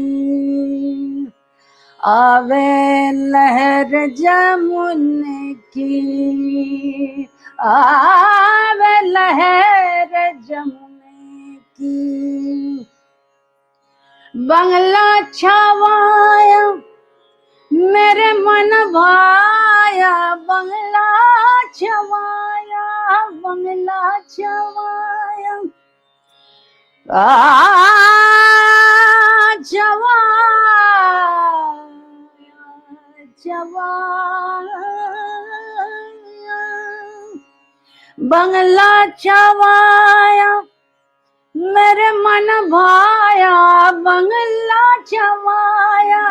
आवे लहर जमुने की, आवे लहर जमुने की. बंगला छावाया मेरे मन भाया, बंगला छवाया, बंगला बंगला छवाया बंगला छवाया मेरे मन भाया बंगला छवाया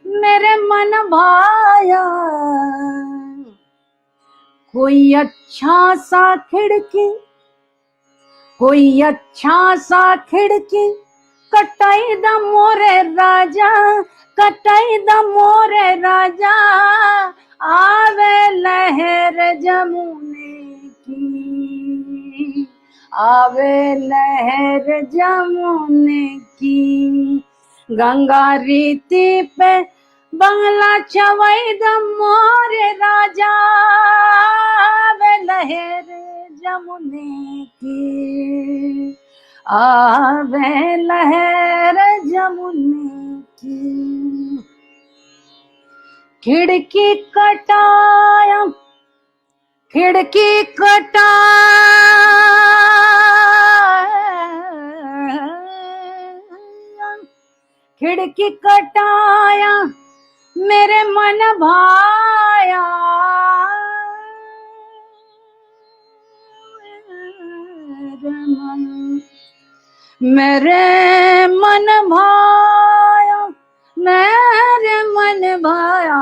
मेरे मन भाया कोई अच्छा सा खिड़की कोई अच्छा सा खिड़की कटाई द मोरे राजा कटाई द मोरे राजा आवे लहर जमुने की आवे लहर जमुने की गंगा रीति पे बंगला छवाई द मोरे राजा आवे लहर जमुने की आवे लहर जमुने की खिड़की कटाया खिड़की कटाया खिड़की कटाया मेरे मन भाया मेरे मन भाया मेरे मन भाया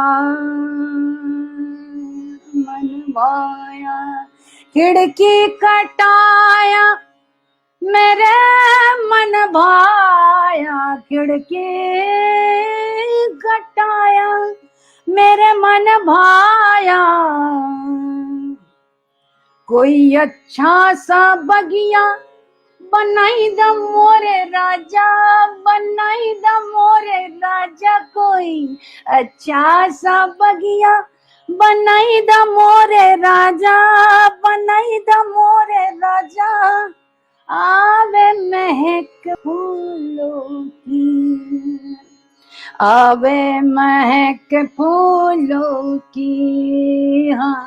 मन भाया खिड़की कटाया मेरे मन भाया खिड़की कटाया मेरे मन भाया कोई अच्छा सा बगिया बनाई द मोरे राजा बनाई द मोरे राजा कोई अच्छा सा बगिया बनाई द मोरे राजा बनाई द मोरे राजा आवे महक फूलों की आवे महक फूलों की हाँ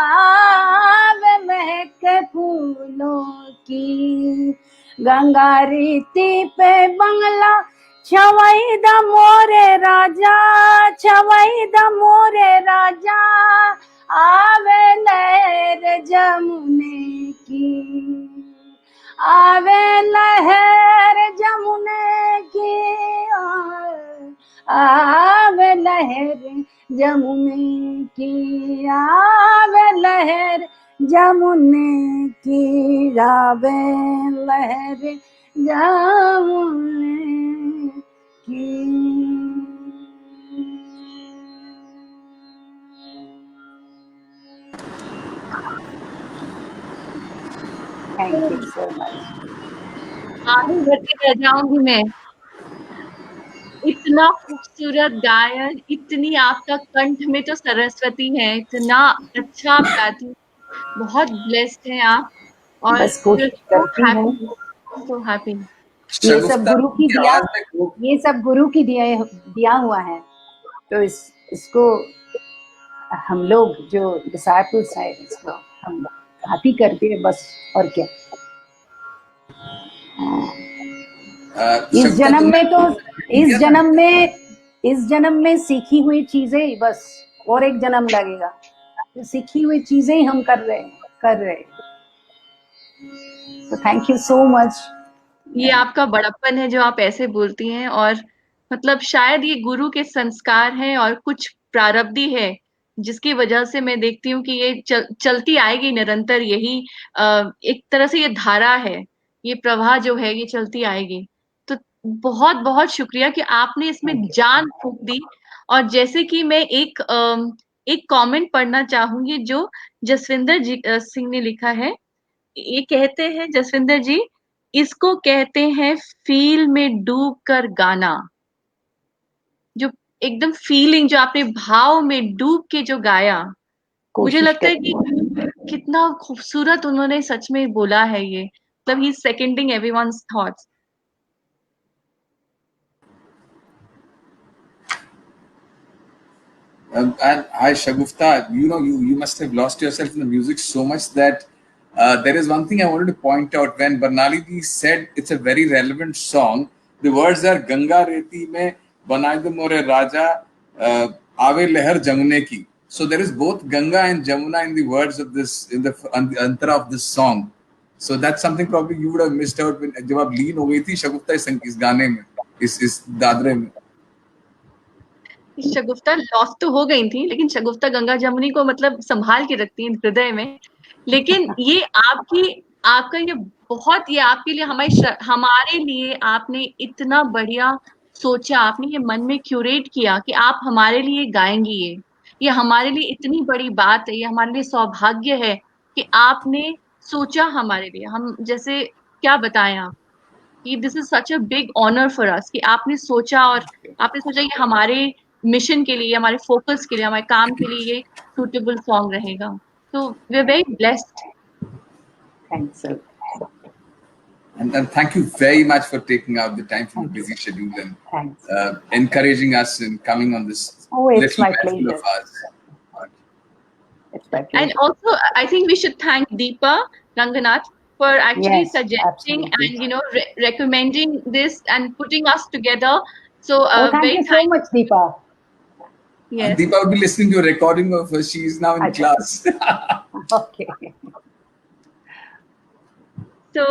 आवे महक फूलों की गंगा रीति पे बंगला छवाई द मोरे राजा छवाई द मोरे राजा आवे लहर जमुने की आवे लहर जमुने की आवे लहर जमुने की आवे लहर जमुने की आवे लहर जमुने की थैंक यू सो मच आगे बढ़ते रह जाऊंगी मैं। इतना खूबसूरत गायन, इतनी आपका कंठ में तो सरस्वती है, इतना अच्छा आप गाती, बहुत ब्लेस्ड हैं आप। और बस कोशिश करती हूँ सो हैप्पी। ये सब गुरु की दिया ये सब गुरु की दिया हुआ है तो इसको हम लोग जो डिसाइपल्स हैं इसको हम कॉपी करते हैं बस और क्या। इस जन्म में सीखी हुई चीजें बस और एक जन्म लगेगा तो सीखी हुई चीजें ही हम कर रहे हैं तो थैंक यू सो मच। ये आपका बड़प्पन है जो आप ऐसे बोलती हैं, और मतलब शायद ये गुरु के संस्कार हैं और कुछ प्रारब्धि है जिसकी वजह से मैं देखती हूँ कि ये चलती आएगी निरंतर। यही एक तरह से ये धारा है, ये प्रवाह जो है ये चलती आएगी। तो बहुत बहुत शुक्रिया कि आपने इसमें जान फूंक दी। और जैसे कि मैं एक कमेंट पढ़ना चाहूंगी जो जसविंदर जी सिंह ने लिखा है। ये कहते हैं जसविंदर जी, इसको कहते हैं फील में डूब कर गाना। जो एकदम फीलिंग, जो आपने भाव में डूब के जो गाया, मुझे लगता है कि कितना खूबसूरत उन्होंने सच में बोला है ये। मतलब ही seconding everyone's thoughts. And hi, Shagufta, you must have lost yourself in the music so much that there is one thing I wanted to point out. When Barnali ji said it's a very relevant song, the words are Ganga Reti mein banai do more Raja Ave Lehar Jamune ki. So there is both Ganga and Jamuna in the words of this, in the antara of this song. So that's something probably you would have missed out when जब आप लीन हो गई थी शगुफ्ता इस गाने में, इस दादरे में. शगुफ्ता लॉस्ट तो हो गई थी, लेकिन शगुफ्ता गंगा जमुनी को मतलब संभाल के रखती है हृदय में. लेकिन ये आपका ये बहुत, ये आपके लिए, हमारे लिए आपने इतना बढ़िया सोचा, आपने ये मन में क्यूरेट किया कि आप हमारे लिए गाएंगी. ये हमारे लिए इतनी बड़ी बात है, ये हमारे लिए सौभाग्य है कि आपने सोचा हमारे लिए. हम जैसे क्या बताएं आप कि this is such a big honour for us कि आपने सोचा, और आपने सोचा कि हमारे मिशन के लिए, हमारे फोकस के लिए, हमारे काम के लिए ये सूटेबल सॉन्ग रहेगा. तो we are very blessed. Thanks, sir. And thank you very much for taking out the time from your busy schedule and Thanks. encouraging us and coming on this Oh, it's little my battle pleasure. of ours. It's my pleasure. And also, I think we should thank Deepa Ranganath for actually Yes, suggesting absolutely. and recommending this and putting us together. So Oh, thank very you so much, Deepa. Yes. Deepa will be listening to a recording of her. She is now in Achha. class. Okay. So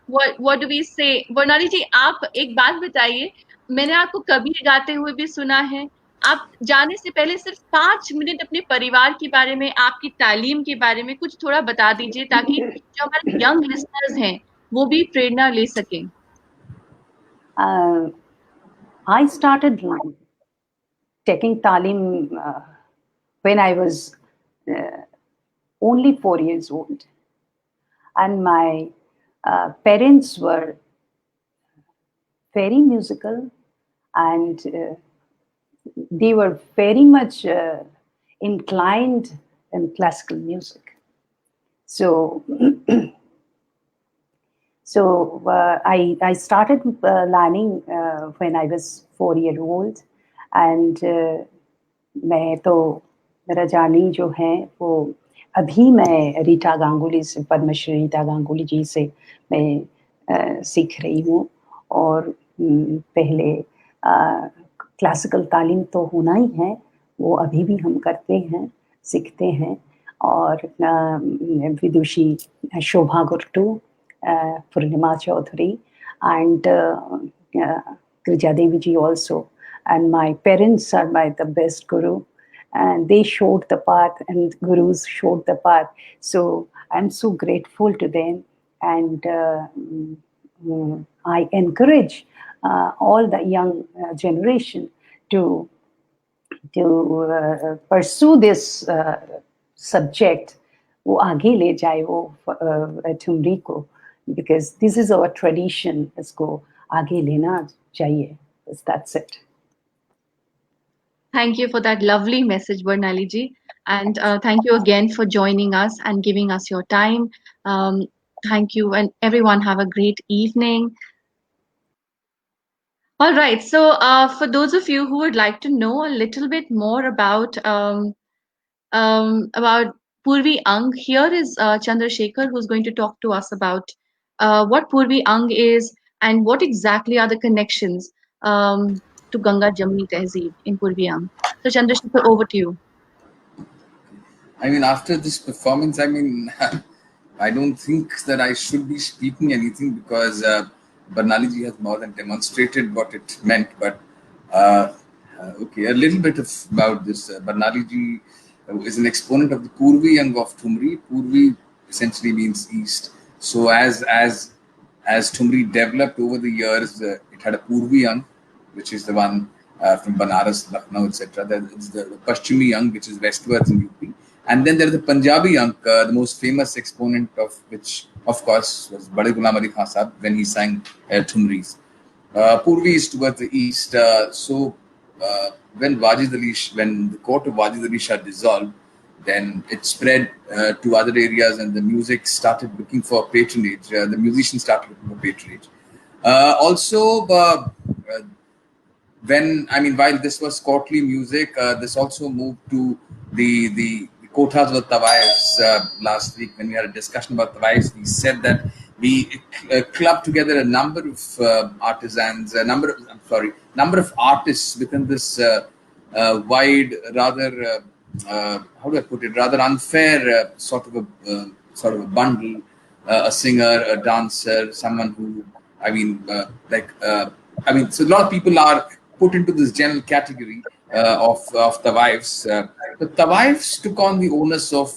what do we say? Varnali जी, आप एक बात बताइए. मैंने आपको कभी गाते हुए भी सुना है. आप जाने से पहले सिर्फ 5 मिनट अपने परिवार के बारे में, आपकी तालीम के बारे में कुछ थोड़ा बता दीजिए, ताकि जो हमारे यंग लिसनर्स हैं वो भी प्रेरणा ले सकें. I started taking talim when I was only 4 years old, and my parents were very musical, and they were very much inclined in classical music. So I started learning when I was 4 years old, and मैं तो, मेरा जानी जो है वो, अभी मैं रीटा गांगुली से, पद्मश्री रीटा गांगुली जी से मैं सीख रही हूँ. और पहले क्लासिकल तालीम तो होना ही है, वो अभी भी हम करते हैं, सीखते हैं. और विदुषी शोभा Gurtu, Purnima Chaudhary, and Girija Devi ji also. And my parents are the best guru, and they showed the path, and gurus showed the path. So I'm so grateful to them, and I encourage all the young generation to pursue this subject. वो आगे ले जाए वो ठुमरी को, because this is our tradition. इसको आगे लेना चाहिए. That's it. Thank you for that lovely message, Barnali ji. And thank you again for joining us and giving us your time. Thank you, and everyone have a great evening. All right. So for those of you who would like to know a little bit more about Purvi Ang, here is Chandrasekhar, who's going to talk to us about what Purvi Ang is and what exactly are the connections to Ganga Jamni Tehzeeb in Purvi Ang. So Chandrasekhar, over to you. I mean, after this performance, I mean, I don't think that I should be speaking anything, because Barnali ji has more than demonstrated what it meant. But okay, a little bit about this. Barnali ji is an exponent of the Purvi Ang of Thumri. Purvi essentially means east. So as Thumri developed over the years, it had a Purvi Ang, which is the one from Banaras, Lucknow, etc. There's the Paschimi Ang, which is westwards in UP. And then there's the Punjabi Ang, the most famous exponent of which, of course, was Bade Ghulam Ali Khan Sahab when he sang Thumris. Purvi is towards the east. When the court of Wajid Ali Shah dissolved, then it spread to other areas, and the music started looking for patronage. The musicians started looking for patronage. Also, while this was courtly music, this also moved to the kothas with Tawais. Last week when we had a discussion about Tawais, we said that we clubbed together a number of artisans, number of artists within this wide, rather how do I put it, rather unfair sort of a bundle. A singer, a dancer, someone who, so a lot of people are put into this general category of Tawais. The Tawais took on the onus of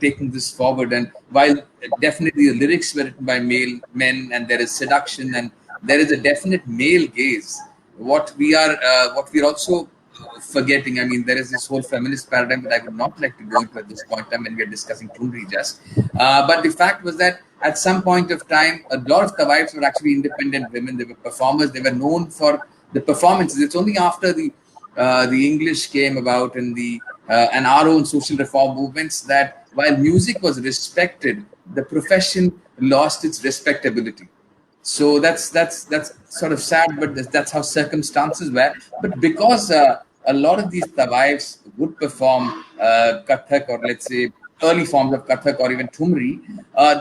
taking this forward, and while definitely the lyrics were written by male men, and there is seduction and there is a definite male gaze. What we are also forgetting. I mean, there is this whole feminist paradigm that I would not like to go into at this point in time when we are discussing Thumri just. But the fact was that at some point of time, a lot of Tawais were actually independent women. They were performers. They were known for the performances. It's only after the English came about and our own social reform movements that while music was respected, the profession lost its respectability. So that's sort of sad, but that's how circumstances were. But because a lot of these Tawais would perform Kathak, or let's say early forms of Kathak or even Thumri,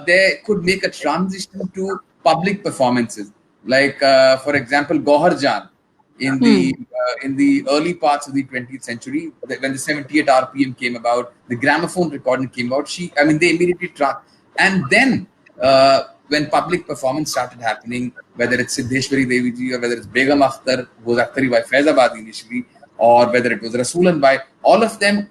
they could make a transition to public performances. Like, for example, Gohar Jan in the early parts of the 20th century, when the 78 RPM came about, the gramophone recording came out. They immediately and then when public performance started happening, whether it's Siddheshwari Devi ji or whether it's Begum Akhtar, who was Akhtari by Faizabad initially, or whether it was Rasulan Bhai, all of them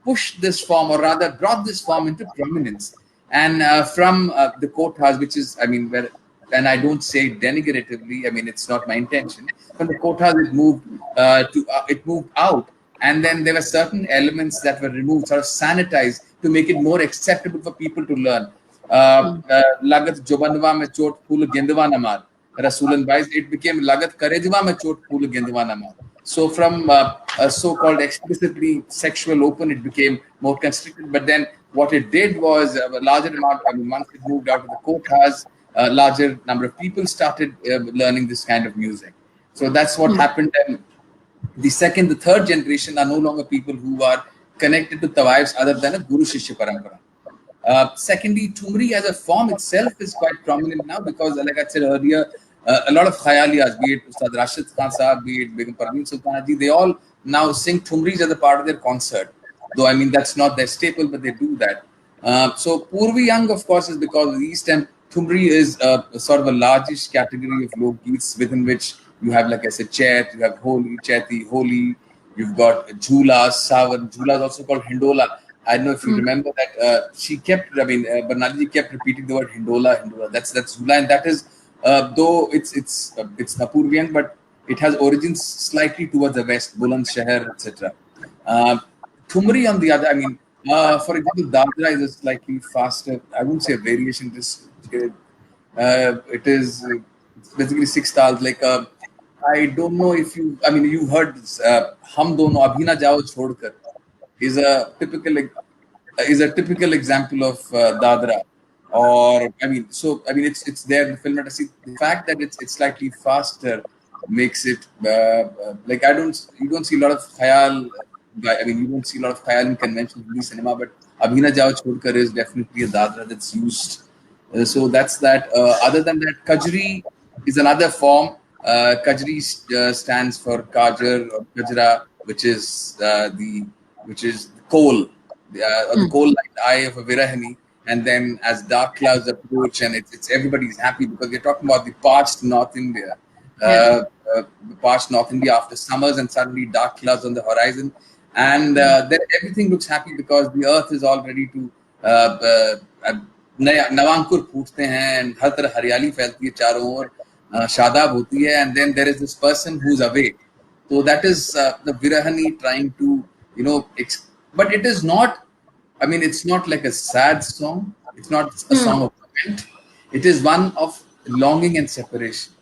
pushed this form, or rather brought this form into prominence. And from the kothas, which is, and I don't say it denigratively, it's not my intention. From the kothas, it moved out. And then there were certain elements that were removed, sort of sanitized, to make it more acceptable for people to learn. Lagat Jobanwa mein chot phool gendwa na maar. Rasulan Bhai, it became Lagat Karejwa mein chot phool gendwa na maar. So from a so-called explicitly sexual open, it became more constricted. But then what it did was a larger amount, once it moved out of the kothas, a larger number of people started learning this kind of music. So that's what happened. And the second, the third generation are no longer people who are connected to Tawais other than a Guru Shishya Parampara. Secondly, Thumri as a form itself is quite prominent now because, like I said earlier, a lot of khayaliyas, be it Ustad Rashid Khan Sahab, be it Begum Parveen Sultana ji, they all now sing Thumris as a part of their concert. Though, that's not their staple, but they do that. So Purvi Young, of course, is because of the East, and Thumri is sort of a largish category of lok geets within which you have, like I said, Chet, you have Holi, Chaiti, Holi, you've got Jhula, Sawan. Jhula is also called Hindola. I don't know if you remember that she kept, Barnali kept repeating the word Hindola. That's Jhula, and that is, though it's Napurviang, but it has origins slightly towards the west, Bulandshahr, etc. Thumri on the other, for example, Dadra is a slightly faster, I wouldn't say a variation, it is basically 6 tals, like I don't know if you heard this, Hum Dono, Abhi Na Jao Chhodkar is a typical example of Dadra. Or it's there in the film. The fact that it's slightly faster makes it you don't see a lot of khayal. You don't see a lot of khayal in conventional Hindi cinema, but Abhi Na Jao Chhodkar is definitely a Dadra that's used. So that's that. Other than that, Kajri is another form. Kajri stands for Kajar or Kajra, which is the coal, the coal-like eye of a Virahini. And then as dark clouds approach, and it's everybody's happy because we're talking about the parched North India, the parched North India after summers, and suddenly dark clouds on the horizon, and then everything looks happy because the earth is all ready to नवांकुर फूटते हैं, and हर तरह हरियाली फैलती है चारों ओर, शादाब होती है, and then there is this person who's awake. So that is the Virahani trying to, but it is not. It's not like a sad song. It's not a song of lament. It is one of longing and separation.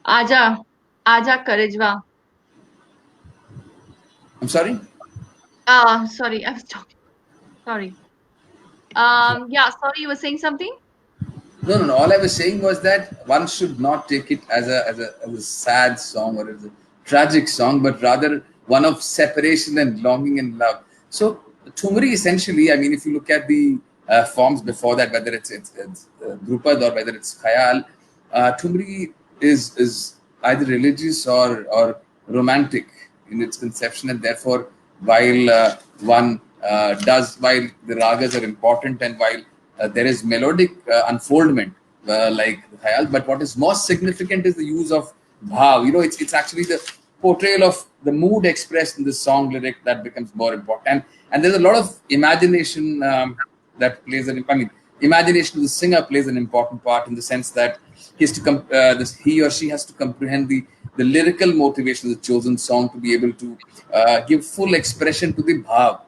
Aja Karejwa. I'm sorry? Sorry, I was talking. Sorry. Yeah, sorry, you were saying something? No, no, no. All I was saying was that one should not take it as a sad song or as a tragic song, but rather one of separation and longing and love. So Thumri essentially, I mean, if you look at the forms before that, whether it's Drupad or whether it's Khayal, Thumri is either religious or romantic in its conception, and therefore, while one while the ragas are important and while there is melodic unfoldment like Khayal, but what is most significant is the use of bhav. You know, it's actually the portrayal of the mood expressed in the song lyric that becomes more important. And there's a lot of imagination that plays an. I mean, imagination of the singer plays an important part in the sense that he or she has to comprehend the lyrical motivation of the chosen song to be able to give full expression to the bhav.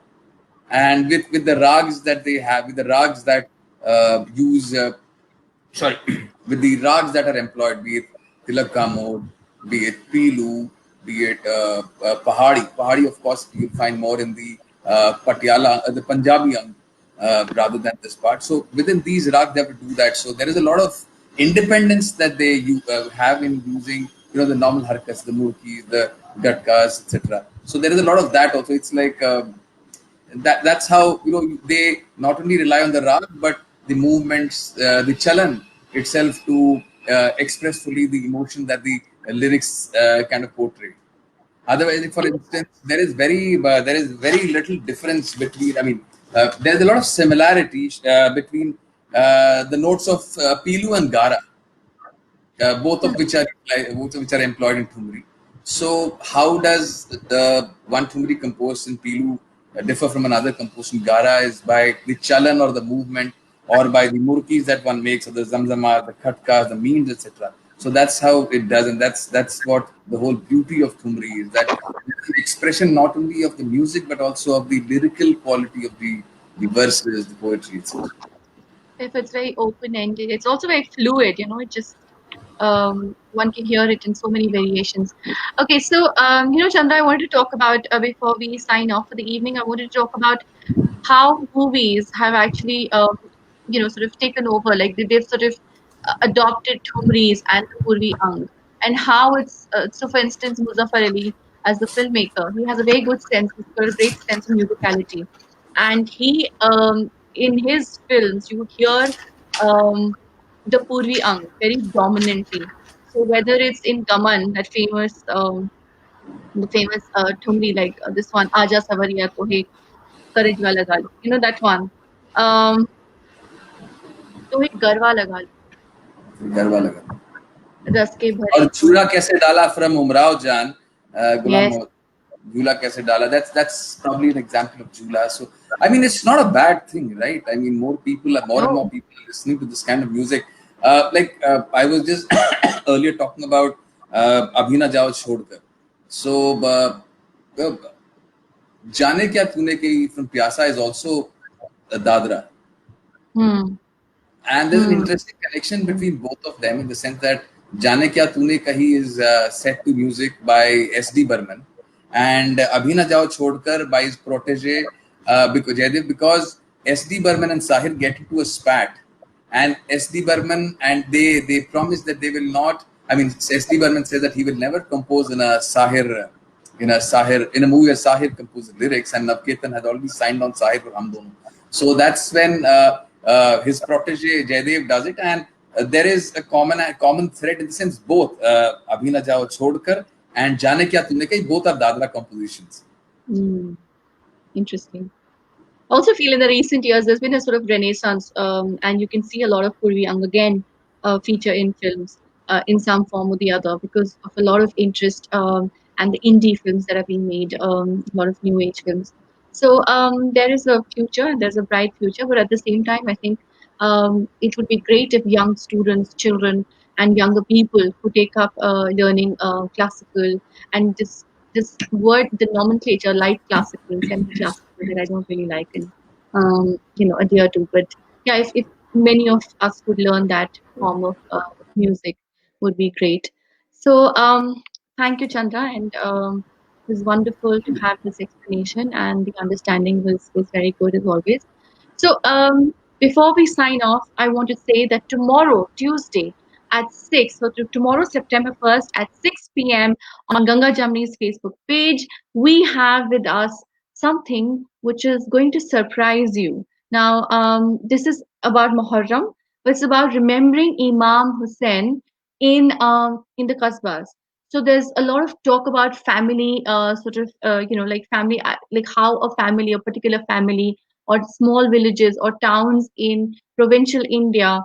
And with the rags that they have, with the rags that use sorry, with the rags that are employed, be it Tilak Kamod, be it Pilu, be it Pahadi. Pahadi, of course, you'll find more in the Patiala, the Punjabi rather than this part. So within these rags, they have to do that. So there is a lot of independence that they have in using, you know, the normal harkas, the murkis, the gatkas, etc. So there is a lot of that also. It's like that's how, you know, they not only rely on the rag but the movements, the chalan itself to express fully the emotion that the lyrics kind of portray. Otherwise, for instance, there is very little difference between. I mean, there's a lot of similarities between the notes of Pilu and Gara, both of which are employed in Thumri. So, how does the one Thumri composed in Pilu differ from another composed in Gara? Is by the chalan or the movement, or by the murkis that one makes, or the zamzama, the khatkas, the means, etc. So that's how it does, and that's what the whole beauty of Thumri is. That it's an expression not only of the music but also of the lyrical quality of the verses, the poetry itself. If it's very open-ended, it's also very fluid, you know, it just one can hear it in so many variations. Okay, so you know, Chandra, I wanted to talk about before we sign off for the evening, I wanted to talk about how movies have actually you know, sort of taken over, like they've sort of adopted Thumris and the Purvi Ang, and how it's so for instance, Muzaffar Ali as the filmmaker, he has a very good sense, he's got a great sense of musicality, and he in his films you hear the Purvi Ang very dominantly. So whether it's in Daman, that famous the famous Thumri, like this one, Aja Savariya Kohe Karajwa Laga Lo. You know that one. Um, Tohe Garwa Laga Lo, garba लगा Ras ke और Bhare. झूला कैसे डाला from Umrao Jan, Gulam Yes. Mohammed. Jula kaise dala. That's probably an example of Jula. So I mean, it's not a bad thing, right? I mean, more and more No. people are listening to this kind of music. I was just earlier talking about Abhina Jao Chhodkar. So uh, Jaane Kya Tune Ke from Pyasa is also Dadra. Hmm. And there's an Hmm. interesting connection between both of them in the sense that Jaane Kya Tune Kahi is set to music by S.D. Burman and Abhina Jao Chhodkar by his protege because S.D. Burman and Sahir get into a spat, and S.D. Burman and they promise that they will not. I mean, S.D. Burman says that he will never compose in a movie where Sahir composed the lyrics, and Navketan has already signed on Sahir for Hum Dono. So that's when his protege Jaidev does it, and there is a common thread in the sense both Abhina Jao Chhodkar and Jaane Kya Tumne Kahi, both are Dadra compositions. Hmm. Interesting. Also feel in the recent years there's been a sort of renaissance, and you can see a lot of Purvi Ang again feature in films in some form or the other because of a lot of interest and the indie films that are being made, a lot of new age films. So there is a future, there's a bright future, but at the same time, I think it would be great if young students, children, and younger people who take up learning classical and this word, the nomenclature, light classical, semi-classical, that I don't really like and you know, adhere to. But yeah, if many of us could learn that form of music, would be great. So thank you, Chandra, and it was wonderful to have this explanation, and the understanding was very good as always. So Before we sign off, I want to say that tomorrow, Tuesday, at 6, so tomorrow, September 1st, at 6 p.m., on Ganga Jamni's Facebook page, we have with us something which is going to surprise you. Now, this is about Muharram, but it's about remembering Imam Hussein in the Qasbas. So there's a lot of talk about family, sort of, like family, like how a family, a particular family, or small villages or towns in provincial India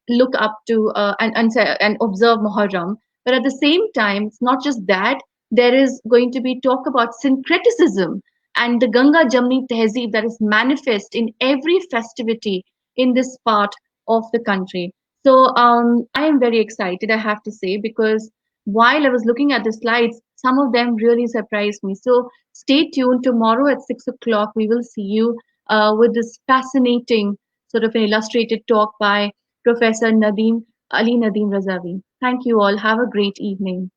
look up to and observe Muharram. But at the same time, it's not just that. There is going to be talk about syncretism and the Ganga Jamni Tehzeeb that is manifest in every festivity in this part of the country. So I am very excited, I have to say, because while I was looking at the slides, some of them really surprised me. So stay tuned. Tomorrow at 6 o'clock, we will see you with this fascinating sort of an illustrated talk by Professor Ali Nadeem Razavi. Thank you all. Have a great evening.